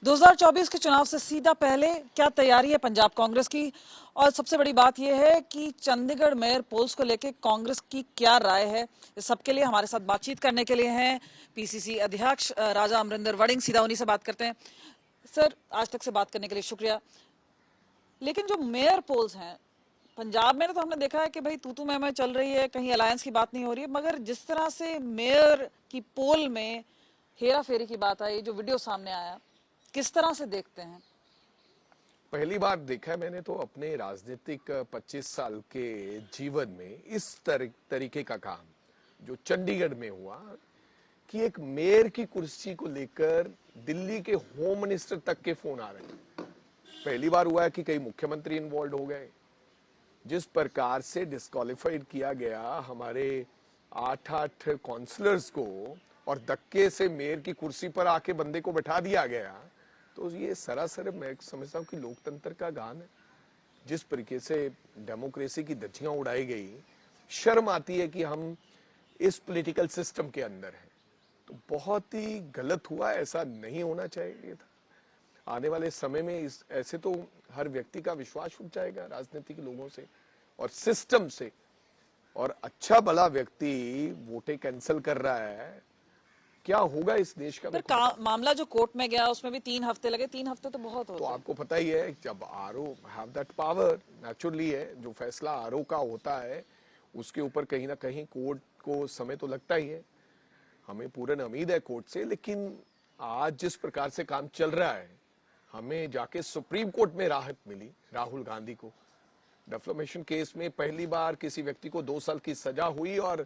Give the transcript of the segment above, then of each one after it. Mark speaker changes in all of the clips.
Speaker 1: 2024 के चुनाव से सीधा पहले क्या तैयारी है पंजाब कांग्रेस की, और सबसे बड़ी बात यह है कि चंडीगढ़ मेयर पोल्स को लेकर कांग्रेस की क्या राय है। इस सबके लिए हमारे साथ बातचीत करने के लिए हैं पीसीसी अध्यक्ष राजा अमरिंदर वड़िंग। सीधा उन्हीं से बात करते हैं। सर, आज तक से बात करने के लिए शुक्रिया। लेकिन जो मेयर पोल्स हैं पंजाब में, तो हमने देखा है कि भाई तू मैं चल रही है, कहीं अलायंस की बात नहीं हो रही है, मगर जिस तरह से मेयर की पोल में हेरा फेरी की बात आई, जो वीडियो सामने आया, किस तरह से देखते हैं?
Speaker 2: पहली बार देखा है मैंने तो अपने राजनीतिक 25 साल के जीवन में इस तरीके का काम जो चंडीगढ़ में हुआ कि एक मेयर की कुर्सी को लेकर दिल्ली के होम मिनिस्टर तक के फोन आ रहे हैं। पहली बार हुआ है कि कई मुख्यमंत्री इन्वॉल्व हो गए। जिस प्रकार से डिस्क्वालिफाइड किया गया हमारे 8 काउंसलर्स को और धक्के से मेयर की कुर्सी पर आके बंदे को बैठा दिया गया, तो ये सरासर मैं समझता हूँ कि लोकतंत्र का गान है। जिस तरीके से डेमोक्रेसी की धज्जियां उड़ाई गई, शर्म आती है कि हम इस पॉलिटिकल सिस्टम के अंदर हैं। तो बहुत ही गलत हुआ, ऐसा नहीं होना चाहिए था। आने वाले समय में ऐसे तो हर व्यक्ति का विश्वास उठ जाएगा राजनीतिक लोगों से और सिस्टम से, और अच्छा भला व्यक्ति वोटें कैंसिल कर रहा है, क्या होगा इस देश का?
Speaker 1: पर मामला जो कोर्ट में गया उसमें भी 3 हफ्ते लगे। 3 हफ्ते तो बहुत होते
Speaker 2: तो आपको पता ही है, जब RO have that power, naturally है, जो फैसला आरओ का होता है उसके ऊपर कहीं ना कहीं कोर्ट को समय तो लगता ही है। हमें पूर्ण उम्मीद है कोर्ट से, लेकिन आज जिस प्रकार से काम चल रहा है, हमें जाके सुप्रीम कोर्ट में राहत मिली। राहुल गांधी को डिफेमेशन केस में पहली बार किसी व्यक्ति को 2 साल की सजा हुई और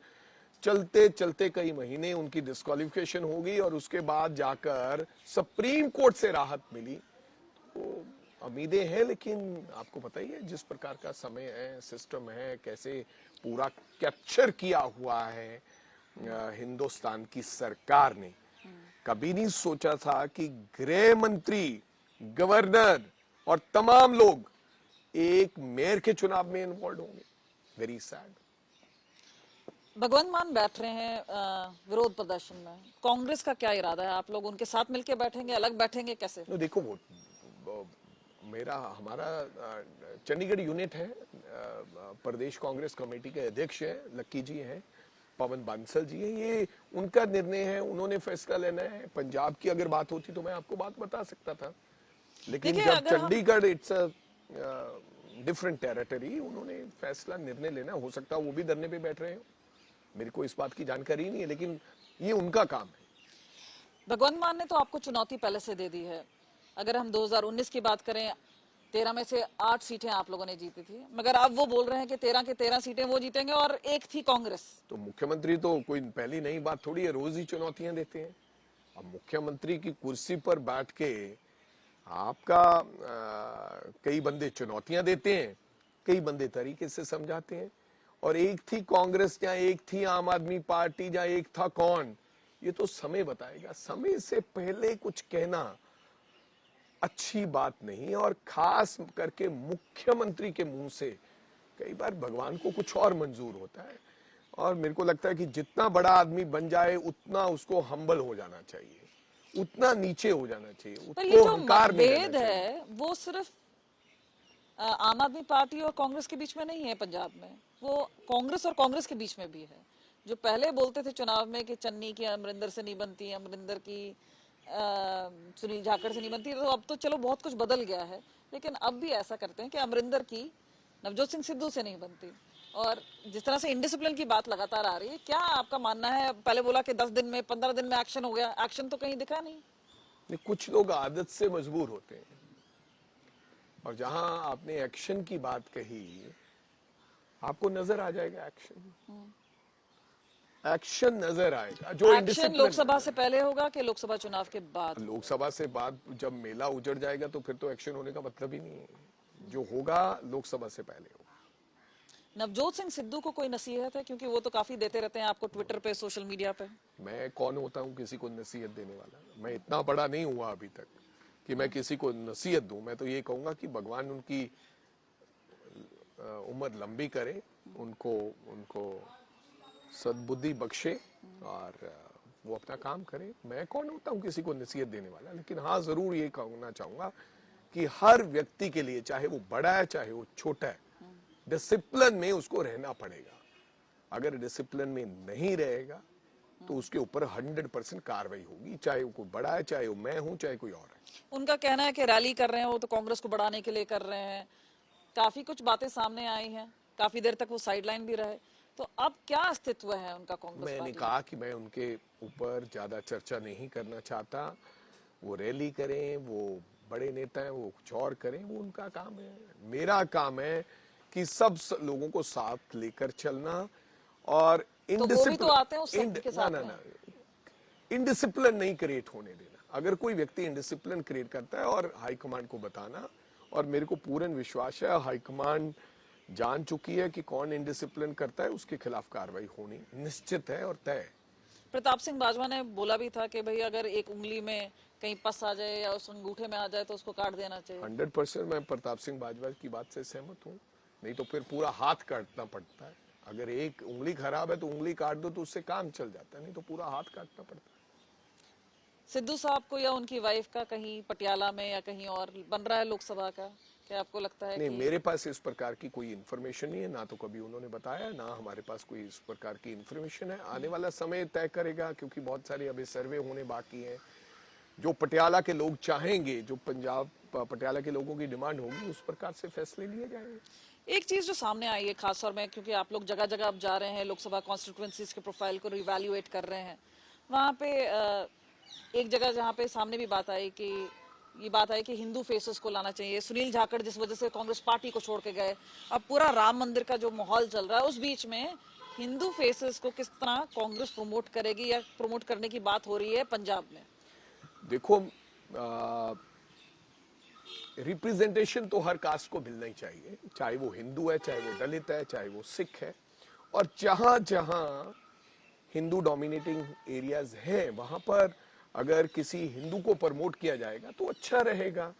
Speaker 2: चलते चलते कई महीने उनकी डिस्क्वालिफिकेशन हो गई और उसके बाद जाकर सुप्रीम कोर्ट से राहत मिली। तो उम्मीदें हैं, लेकिन आपको पता ही है जिस प्रकार का समय है, सिस्टम है, कैसे पूरा कैप्चर किया हुआ है हिंदुस्तान की सरकार ने। कभी नहीं सोचा था कि गृह मंत्री, गवर्नर और तमाम लोग एक मेयर के चुनाव में इन्वॉल्व होंगे। Very sad.
Speaker 1: भगवंत मान बैठ रहे हैं विरोध प्रदर्शन में। कांग्रेस का क्या इरादा है? आप लोग उनके साथ मिलकर बैठेंगे, अलग बैठेंगे, कैसे?
Speaker 2: तो देखो, वो हमारा चंडीगढ़ यूनिट है, प्रदेश कांग्रेस कमेटी के अध्यक्ष है, लक्की जी हैं, पवन बांसल जी हैं। ये उनका निर्णय है, उन्होंने फैसला लेना है। पंजाब की अगर बात होती तो मैं आपको बात बता सकता था, लेकिन जब Chandigarh it's a different territory, उन्होंने फैसला निर्णय लेना। हो सकता है वो भी धरने पे बैठ रहे हो, मेरे को इस बात की जानकारी नहीं है, लेकिन ये उनका काम है।
Speaker 1: भगवंत मान ने तो आपको चुनौती पहले से दे दी है। अगर हम 2019 की बात करें, 13 में से 8 सीटें आप लोगों ने जीती थी, मगर अब वो बोल रहे हैं कि 13 के 13 सीटें वो जीतेंगे और एक थी कांग्रेस।
Speaker 2: तो मुख्यमंत्री तो कोई पहली नई बात थोड़ी है, रोज ही चुनौतियां देते हैं। अब मुख्यमंत्री की कुर्सी पर बैठ के आपका कई बंदे चुनौतियां देते हैं, कई बंदे तरीके से समझाते हैं। और एक थी कांग्रेस या एक थी आम आदमी पार्टी या एक था कौन, ये तो समय बताएगा। समय से पहले कुछ कहना अच्छी बात नहीं, और खास करके मुख्यमंत्री के मुंह से कई बार भगवान को कुछ और मंजूर होता है। और मेरे को लगता है कि जितना बड़ा आदमी बन जाए उतना उसको हम्बल हो जाना चाहिए, उतना नीचे हो जाना चाहिए,
Speaker 1: पर ये
Speaker 2: उसको
Speaker 1: जो
Speaker 2: अहंकार नहीं रहना
Speaker 1: मतभेद
Speaker 2: चाहिए।
Speaker 1: है वो सिर्फ आम आदमी पार्टी और कांग्रेस के बीच में नहीं है पंजाब में, वो कांग्रेस और कांग्रेस के बीच में भी है। जो पहले बोलते थे चुनाव में कि चन्नी की अमरिंदर से नहीं बनती, अमरिंदर की सुनील जाखड़ से नहीं बनती, तो अब तो चलो बहुत कुछ बदल गया है। लेकिन अब भी ऐसा करते हैं कि अमरिंदर की नवजोत सिंह सिद्धू से नहीं बनती। और जिस तरह से इंडिसिप्लिन की बात लगातार आ रही है, क्या आपका मानना है? पहले बोला कि 10 दिन में, 15 दिन में एक्शन हो गया, एक्शन तो कहीं दिखा नहीं।
Speaker 2: कुछ लोग आदत से मजबूर होते हैं, और जहां आपने एक्शन की बात कही, आपको नजर आ जाएगा एक्शन। एक्शन नजर आएगा। जो
Speaker 1: एक्शन लोकसभा से पहले होगा कि लोकसभा चुनाव के बाद?
Speaker 2: लोकसभा से बाद जब मेला उजड़ जाएगा तो फिर तो एक्शन होने का मतलब ही नहीं है। जो होगा लोकसभा से पहले होगा।
Speaker 1: नवजोत सिंह सिद्धू को कोई नसीहत है? क्योंकि वो तो काफी देते रहते हैं आपको ट्विटर पे, सोशल मीडिया पे।
Speaker 2: मैं कौन होता हूं किसी को नसीहत देने वाला? मैं इतना बड़ा नहीं हुआ अभी तक कि मैं किसी को नसीहत दूं। मैं तो ये कहूंगा कि भगवान उनकी उम्र लंबी करे, उनको सद्बुद्धि बख्शे, और वो अपना काम करे। मैं कौन होता हूँ किसी को नसीहत देने वाला, लेकिन हाँ जरूर ये कहना चाहूंगा कि हर व्यक्ति के लिए, चाहे वो बड़ा है चाहे वो छोटा है, डिसिप्लिन में उसको रहना पड़ेगा। अगर डिसिप्लिन में नहीं रहेगा तो उसके ऊपर 100% कार्रवाई होगी, चाहे वो कोई बड़ा है, चाहे वो मैं हूं, चाहे कोई और है।
Speaker 1: उनका कहना है कि रैली कर रहे हैं वो तो कांग्रेस को बढ़ाने के लिए कर रहे हैं। काफी कुछ बातें सामने आई हैं, काफी देर तक वो साइडलाइन भी रहे। तो अब क्या अस्तित्व है उनका कांग्रेस
Speaker 2: मैंने
Speaker 1: पार्टी में?
Speaker 2: कहा कि मैं उनके ऊपर ज्यादा चर्चा नहीं करना चाहता। वो रैली करें, वो बड़े नेता हैं, वो कुछ और करें, वो उनका काम है। मेरा काम है कि सब लोगों को साथ लेकर चलना और
Speaker 1: तो वो भी तो आते हैं उस सब के साथ में।
Speaker 2: इनडिसिप्लिन नहीं क्रिएट होने देना। अगर कोई व्यक्ति इनडिसिप्लिन क्रिएट करता है और हाईकमांड को बताना, और मेरे को पूर्ण विश्वास है हाईकमांड जान चुकी है कि कौन इनडिसिप्लिन करता है, उसके खिलाफ कार्रवाई होनी निश्चित है और तय है।
Speaker 1: प्रताप सिंह बाजवा ने बोला भी था कि भाई अगर एक उंगली में कहीं पस आ जाए या उस अंगूठे में आ जाए तो उसको काट देना चाहिए।
Speaker 2: 100% मैं प्रताप सिंह बाजवा की बात से सहमत हूँ। नहीं तो फिर पूरा हाथ काटना पड़ता है। अगर एक उंगली खराब है तो उंगली काट दो तो उससे काम चल जाता है, नहीं तो पूरा हाथ काटना पड़ता है।
Speaker 1: सिद्धू साहब को या उनकी वाइफ का कहीं पटियाला में या कहीं और बन रहा है लोकसभा का, क्या आपको लगता है
Speaker 2: नहीं,
Speaker 1: कि...
Speaker 2: मेरे पास इस प्रकार की कोई इन्फॉर्मेशन नहीं है, ना तो कभी उन्होंने बताया, ना हमारे पास कोई इस प्रकार की इन्फॉर्मेशन है। आने वाला समय तय करेगा, क्योंकि बहुत सारे अभी सर्वे होने बाकी हैं। जो पटियाला के लोग चाहेंगे, जो पंजाब पटियाला के लोगों की डिमांड होगी, उस प्रकार से फैसले लिए जाएंगे।
Speaker 1: एक चीज जो सामने आई है खास तौर में, क्योंकि आप लोग जगह जगह अब जा रहे हैं, लोकसभा कॉन्स्टिट्यूएंसीज के प्रोफाइल को रिवैल्यूएट कर रहे हैं, वहां पे एक जगह जहां पे सामने भी बात आई कि ये बात आई कि हिंदू फेसेस को लाना चाहिए। सुनील जाखड़ जिस वजह से कांग्रेस पार्टी को छोड़ के गए, अब पूरा राम मंदिर का जो माहौल चल रहा है, उस बीच में हिंदू फेसेस को किस तरह कांग्रेस प्रमोट करेगी या प्रमोट करने की बात हो रही है पंजाब में?
Speaker 2: देखो, रिप्रेजेंटेशन तो हर कास्ट को मिलना ही चाहिए, चाहे वो हिंदू है, चाहे वो दलित है, चाहे वो सिख है। और जहां जहां हिंदू डोमिनेटिंग एरियाज हैं, वहां पर अगर किसी हिंदू को प्रमोट किया जाएगा तो अच्छा रहेगा।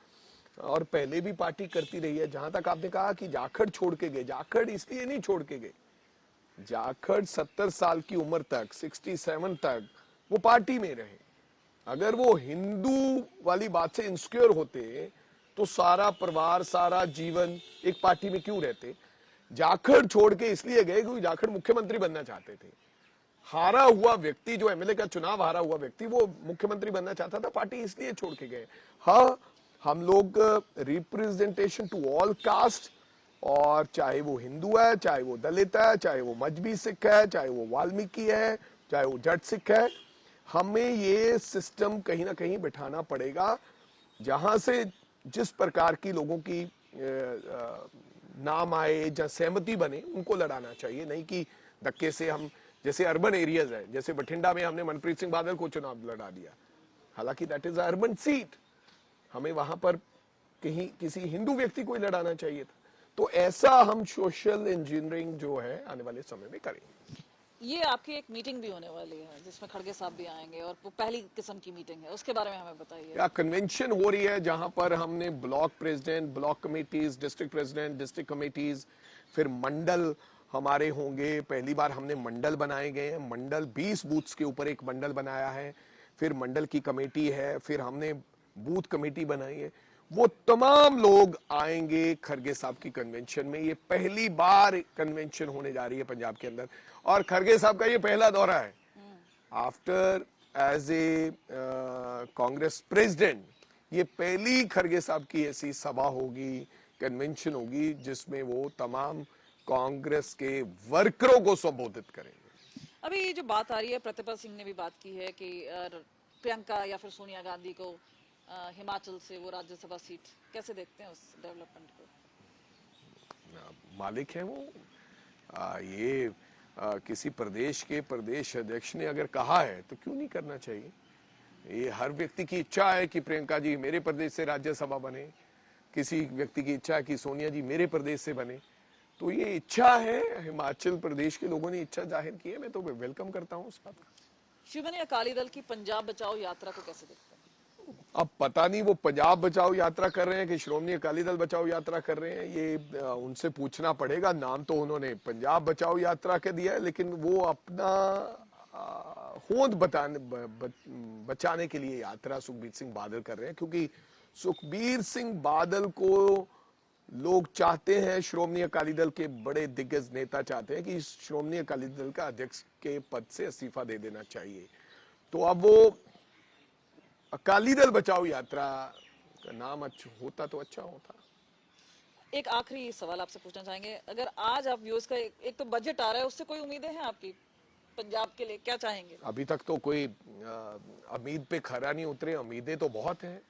Speaker 2: और पहले भी पार्टी करती रही है। जहां तक आपने कहा कि जाखड़ छोड़ के गए, जाखड़ इसलिए नहीं छोड़ के गए। जाखड़ 70 साल की उम्र तक, 67 तक वो पार्टी में रहे। अगर वो हिंदू वाली बात से इंसिक्योर होते तो सारा परिवार, सारा जीवन एक पार्टी में क्यों रहते। जाखड़ छोड़ के इसलिए गए क्योंकि जाखड़ मुख्यमंत्री बनना चाहते थे। हारा हुआ व्यक्ति, जो एमएलए का चुनाव हारा हुआ व्यक्ति, वो मुख्यमंत्री बनना चाहता था, पार्टी इसलिए छोड़ के गए। हाँ, हम लोग रिप्रेजेंटेशन टू ऑल कास्ट, और चाहे वो हिंदू है, चाहे वो दलित है, चाहे वो मजबी सिख है, चाहे वो वाल्मीकि है, चाहे वो जट सिख है, हमें ये सिस्टम कहीं ना कहीं बिठाना पड़ेगा जहां से जिस प्रकार की लोगों की नाम आए या सहमति बने, उनको लड़ाना चाहिए। नहीं कि धक्के से हम, जैसे अर्बन एरियाज है, जैसे बठिंडा में हमने मनप्रीत सिंह बादल को चुनाव लड़ा दिया, हालांकि दैट इज अर्बन सीट, हमें वहां पर कहीं किसी हिंदू व्यक्ति को ही लड़ाना चाहिए था। तो ऐसा हम सोशल इंजीनियरिंग जो है आने वाले समय में करेंगे।
Speaker 1: ये आपकी एक मीटिंग भी होने वाली है जिसमें खड़गे साहब भी आएंगे, और वो पहली किस्म की मीटिंग है, उसके बारे में हमें बताइए।
Speaker 2: या कन्वेंशन हो रही है जहां पर हमने block president, block committees, district president, district committees, फिर मंडल हमारे होंगे। पहली बार हमने मंडल बनाए गए हैं। मंडल 20 बूथ्स के ऊपर एक मंडल बनाया है, फिर मंडल की कमेटी है, फिर हमने बूथ कमेटी बनाई है। वो तमाम लोग आएंगे खरगे साहब की कन्वेंशन में। ये पहली बार कन्वेंशन होने जा रही है पंजाब के अंदर, और खरगे साहब का ये पहला दौरा है after as a Congress president. ये पहली खरगे साहब की ऐसी सभा होगी, कन्वेंशन होगी, जिसमें वो तमाम कांग्रेस के वर्करों को संबोधित करेंगे।
Speaker 1: अभी ये जो बात आ रही है, प्रतिभा सिंह ने भी बात की है कि प्रियंका या फिर सोनिया गांधी को हिमाचल से वो राज्यसभा सीट, कैसे देखते हैं उस डेवलपमेंट को?
Speaker 2: मालिक है वो। ये किसी प्रदेश के प्रदेश अध्यक्ष ने अगर कहा है तो क्यों नहीं करना चाहिए। ये हर व्यक्ति की इच्छा है कि प्रियंका जी मेरे प्रदेश से राज्यसभा बने, किसी व्यक्ति की इच्छा है कि सोनिया जी मेरे प्रदेश से बने। तो ये इच्छा है, हिमाचल प्रदेश के लोगों ने इच्छा जाहिर की है, मैं तो वेलकम करता हूँ उस बात का।
Speaker 1: शिवसेना अकाली दल की पंजाब बचाओ यात्रा को कैसे देखते हैं?
Speaker 2: अब पता नहीं वो पंजाब बचाओ यात्रा कर रहे हैं कि श्रोमणी अकाली दल बचाओ यात्रा कर रहे हैं, ये उनसे पूछना पड़ेगा। नाम तो उन्होंने पंजाब बचाओ यात्रा के दिया है, लेकिन वो अपना होंद बचाने के लिए यात्रा सुखबीर सिंह बादल कर रहे हैं, क्योंकि सुखबीर सिंह बादल को लोग चाहते हैं, श्रोमणी अकाली दल के बड़े दिग्गज नेता चाहते हैं कि श्रोमणी अकाली दल का अध्यक्ष के पद से इस्तीफा दे देना चाहिए। तो अब वो अकाली दल बचाओ यात्रा का नाम होता तो अच्छा होता।
Speaker 1: एक आखिरी सवाल आपसे पूछना चाहेंगे, अगर आज आप व्यूअर्स का एक तो बजट आ रहा है, उससे कोई उम्मीदें हैं आपकी पंजाब के लिए, क्या चाहेंगे?
Speaker 2: अभी तक तो कोई उम्मीद पे खरा नहीं उतरे। उम्मीदें तो बहुत हैं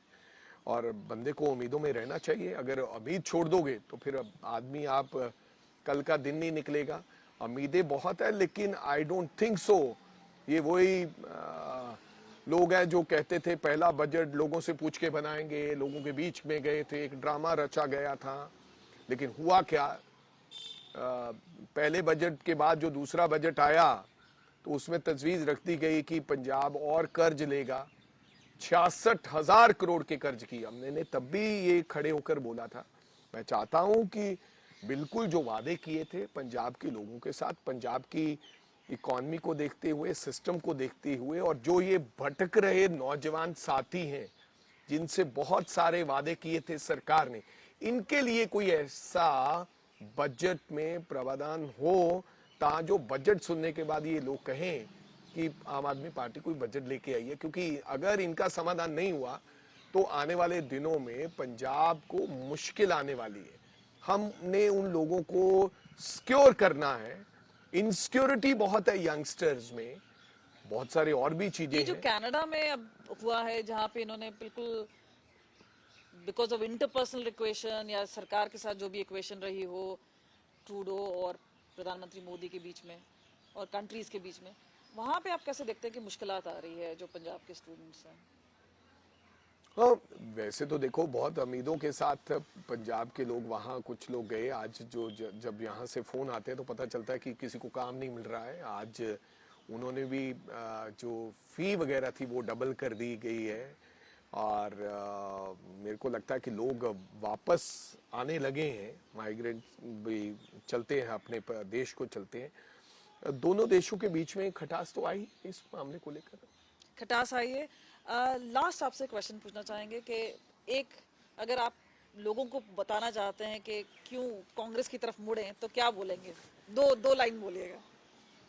Speaker 2: और बंदे को उम्मीदों में रहना चाहिए। अगर उम्मीद छोड़ दोगे तो फिर आदमी आप कल का दिन नहीं निकलेगा। उम्मीदें बहुत है, लेकिन आई डोंट थिंक सो ये वही लोग हैं जो कहते थे पहला बजट लोगों से पूछ के बनाएंगे, लोगों के बीच में गए थे, एक ड्रामा रचा गया था। लेकिन हुआ क्या, पहले बजट के बाद जो दूसरा बजट आया तो उसमें तजवीज रख दी गई कि पंजाब और कर्ज लेगा। 66,000 करोड़ के कर्ज की हमने तब भी ये खड़े होकर बोला था। मैं चाहता हूं कि बिल्कुल जो वादे किए थे पंजाब के लोगों के साथ, पंजाब की इकॉनमी को देखते हुए, सिस्टम को देखते हुए, और जो ये भटक रहे नौजवान साथी हैं जिनसे बहुत सारे वादे किए थे सरकार ने, इनके लिए कोई ऐसा बजट में प्रावधान हो ता जो बजट सुनने के बाद ये लोग कहें कि आम आदमी पार्टी कोई बजट लेके आई है। क्योंकि अगर इनका समाधान नहीं हुआ तो आने वाले दिनों में पंजाब को मुश्किल आने वाली है। हमने उन लोगों को सिक्योर करना है। इनसिक्योरिटी बहुत है यंगस्टर्स में, बहुत सारे और भी चीजें
Speaker 1: ये जो
Speaker 2: हैं।
Speaker 1: कनाडा में अब हुआ है, जहां पे इन्होंने बिल्कुल बिकॉज ऑफ इंटरपर्सनल इक्वेशन या सरकार के साथ जो भी इक्वेशन रही हो ट्रूडो और प्रधानमंत्री मोदी के बीच में और कंट्रीज के बीच में, वहां पे आप कैसे देखते हैं कि मुश्किलात आ रही है जो पंजाब के स्टूडेंट्स हैं?
Speaker 2: हाँ, वैसे तो देखो बहुत उम्मीदों के साथ पंजाब के लोग वहाँ, कुछ लोग गए। आज जो जब यहाँ से फोन आते हैं तो पता चलता है कि किसी को काम नहीं मिल रहा है। आज उन्होंने भी जो फी वगैरह थी वो डबल कर दी गई है, और मेरे को लगता है कि लोग वापस आने लगे हैं। माइग्रेंट भी चलते हैं, अपने देश को चलते हैं। दोनों देशों के बीच में खटास तो आई इस मामले को लेकर।
Speaker 1: खटास आई है। लास्ट आपसे क्वेश्चन पूछना चाहेंगे कि एक, अगर आप लोगों को बताना चाहते हैं कि क्यों कांग्रेस की तरफ मुड़े, तो क्या बोलेंगे? दो लाइन बोलिएगा।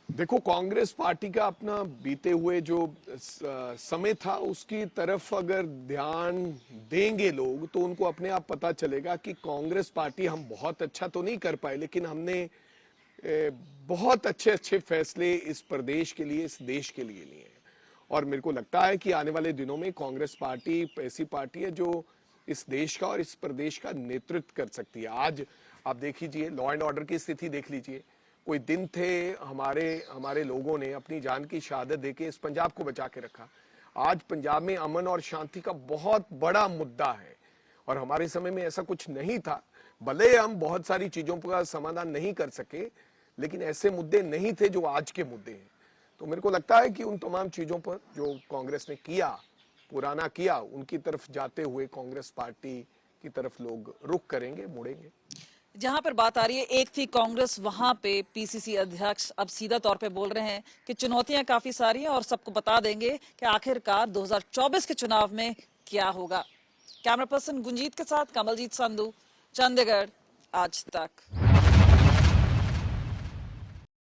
Speaker 2: देखो, कांग्रेस पार्टी का अपना बीते हुए जो समय था उसकी तरफ अगर ध्यान देंगे लोग तो उनको अपने आप पता चलेगा कि कांग्रेस पार्टी, हम बहुत अच्छा तो नहीं कर पाए लेकिन हमने बहुत अच्छे फैसले इस प्रदेश के लिए, इस देश के लिए लिए हैं। और मेरे को लगता है कि आने वाले दिनों में कांग्रेस पार्टी ऐसी पार्टी है जो इस देश का और इस प्रदेश का नेतृत्व कर सकती है। आज आप देख लीजिए, लॉ एंड ऑर्डर की स्थिति देख लीजिए। कोई दिन थे हमारे लोगों ने अपनी जान की शहादत देके इस पंजाब को बचा के रखा। आज पंजाब में अमन और शांति का बहुत बड़ा मुद्दा है, और हमारे समय में ऐसा कुछ नहीं था। भले हम बहुत सारी चीजों का समाधान नहीं कर सके, लेकिन ऐसे मुद्दे नहीं थे जो आज के मुद्दे हैं। तो मेरे को लगता है कि उन तमाम चीजों पर जो कांग्रेस ने किया, पुराना किया, उनकी तरफ जाते हुए कांग्रेस पार्टी की तरफ लोग रुख करेंगे, मुड़ेंगे।
Speaker 1: जहां पर बात आ रही है, एक थी कांग्रेस, वहां पे पीसीसी अध्यक्ष अब सीधा तौर पे बोल रहे हैं कि चुनौतियां काफी सारी हैं और सबको बता देंगे कि आखिरकार 2024 के चुनाव में क्या होगा। कैमरा पर्सन गुंजीत के साथ कमलजीत संधू, चंडीगढ़ आज तक।